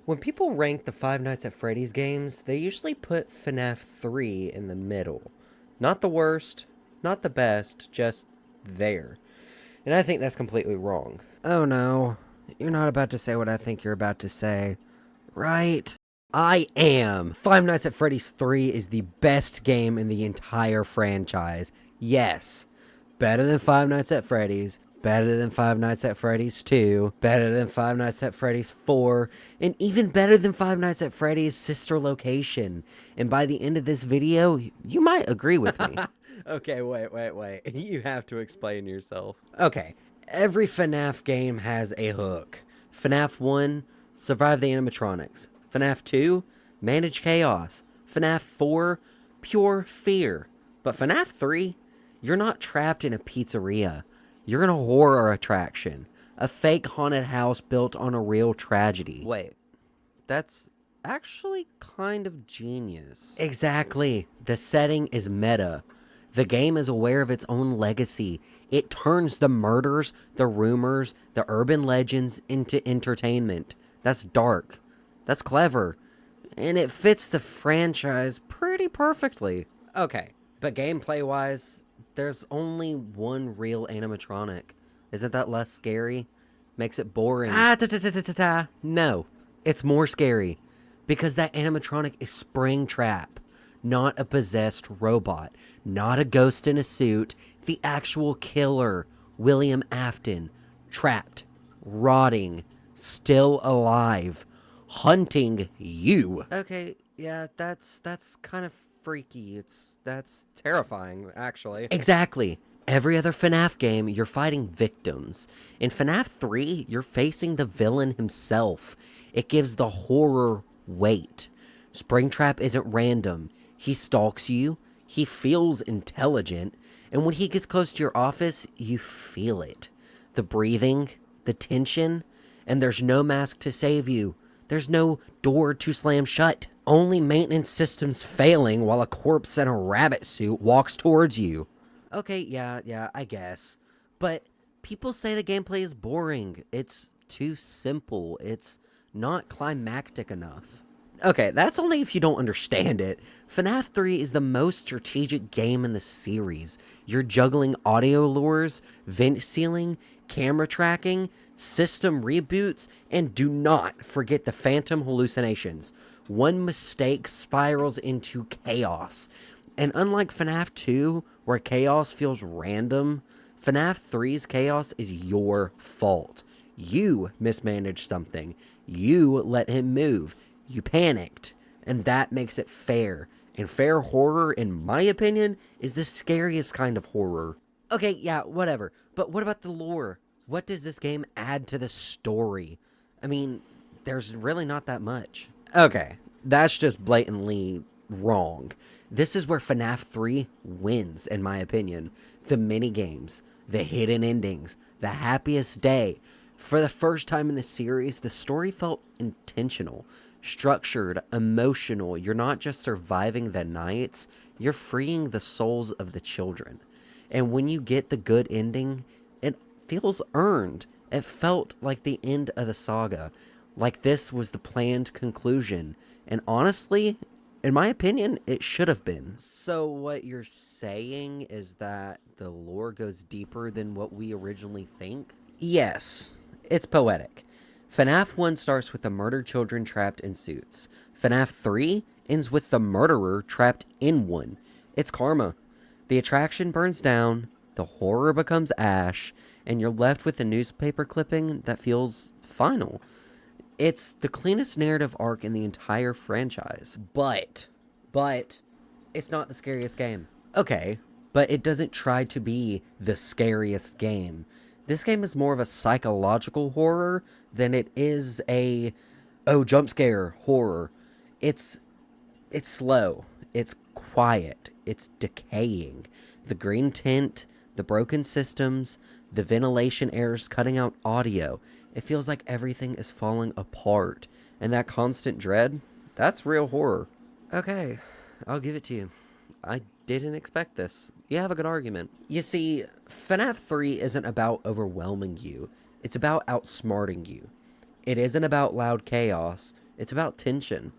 When people rank the Five Nights at Freddy's games, they usually put FNAF 3 in the middle. Not the worst, not the best, just there. And I think that's completely wrong. Oh no, you're not about to say what I think you're about to say, right? I am! Five Nights at Freddy's 3 is the best game in the entire franchise. Yes. Better than Five Nights at Freddy's, better than Five Nights at Freddy's 2, better than Five Nights at Freddy's 4, and even better than Five Nights at Freddy's sister location. And by the end of this video, you might agree with me. Okay, wait. You have to explain yourself. Okay, every FNAF game has a hook. FNAF 1, survive the animatronics. FNAF 2, manage chaos. FNAF 4, pure fear. But FNAF 3, you're not trapped in a pizzeria. You're in a horror attraction. A fake haunted house built on a real tragedy. Wait, that's actually kind of genius. Exactly. The setting is meta. The game is aware of its own legacy. It turns the murders, the rumors, the urban legends into entertainment. That's dark. That's clever. And it fits the franchise pretty perfectly. Okay, but gameplay-wise, there's only one real animatronic. Isn't that less scary? Makes it boring. No, it's more scary. Because that animatronic is Springtrap, not a possessed robot, not a ghost in a suit, the actual killer, William Afton, trapped, rotting, still alive, hunting you. Okay, yeah, that's kind of freaky. That's terrifying, actually. Exactly. Every other FNAF game, you're fighting victims. In FNAF 3, you're facing the villain himself. It gives the horror weight. Springtrap isn't random. He stalks you, he feels intelligent, and when he gets close to your office, you feel it. The breathing, the tension, and there's no mask to save you. There's no door to slam shut. Only maintenance systems failing while a corpse in a rabbit suit walks towards you. Okay, yeah, I guess. But people say the gameplay is boring. It's too simple. It's not climactic enough. Okay, that's only if you don't understand it. FNAF 3 is the most strategic game in the series. You're juggling audio lures, vent sealing, camera tracking, system reboots, and do not forget the phantom hallucinations. One mistake spirals into chaos. And unlike FNAF 2, where chaos feels random, FNAF 3's chaos is your fault. You mismanaged something. You let him move. You panicked. And that makes it fair. And fair horror, in my opinion, is the scariest kind of horror. Okay, yeah, whatever. But what about the lore? What does this game add to the story? I mean, there's really not that much. Okay, that's just blatantly wrong. This is where FNAF 3 wins, in my opinion. The minigames, the hidden endings, the happiest day. For the first time in the series, the story felt intentional, structured, emotional. You're not just surviving the nights, you're freeing the souls of the children. And when you get the good ending, it feels earned. It felt like the end of the saga, like this was the planned conclusion. And honestly, in my opinion, it should have been. So what you're saying is that the lore goes deeper than what we originally think? Yes, it's poetic. FNAF 1 starts with the murdered children trapped in suits. FNAF 3 ends with the murderer trapped in one. It's karma. The attraction burns down, the horror becomes ash, and you're left with a newspaper clipping that feels final. It's the cleanest narrative arc in the entire franchise. But, it's not the scariest game. Okay, but it doesn't try to be the scariest game. This game is more of a psychological horror than it is a, oh, jump scare horror. It's slow. It's quiet. It's decaying. The green tint, the broken systems, the ventilation errors cutting out audio. It feels like everything is falling apart. And that constant dread, that's real horror. Okay, I'll give it to you. I didn't expect this. You have a good argument. You see, FNAF 3 isn't about overwhelming you. It's about outsmarting you. It isn't about loud chaos, It's about tension.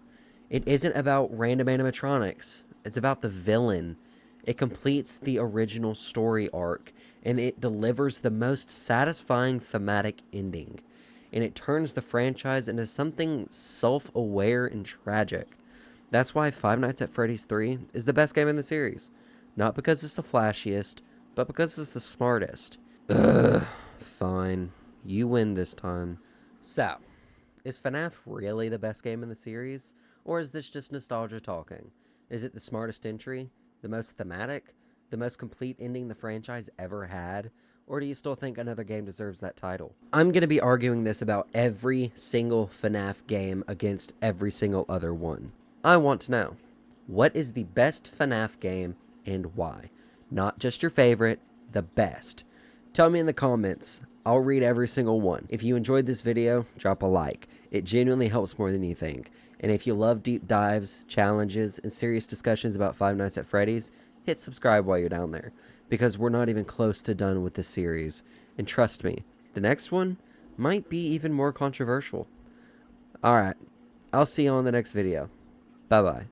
It isn't about random animatronics. It's about the villain. It completes the original story arc, and it delivers the most satisfying thematic ending. And it turns the franchise into something self-aware and tragic. That's why Five Nights at Freddy's 3 is the best game in the series. Not because it's the flashiest, but because it's the smartest. Ugh, fine. You win this time. So, is FNAF really the best game in the series? Or is this just nostalgia talking? Is it the smartest entry? The most thematic? The most complete ending the franchise ever had? Or do you still think another game deserves that title? I'm going to be arguing this about every single FNAF game against every single other one. I want to know, what is the best FNAF game and why? Not just your favorite, the best. Tell me in the comments. I'll read every single one. If you enjoyed this video, drop a like. It genuinely helps more than you think. And if you love deep dives, challenges, and serious discussions about Five Nights at Freddy's, hit subscribe while you're down there, because we're not even close to done with this series. And trust me, the next one might be even more controversial. Alright, I'll see you on the next video. Bye-bye.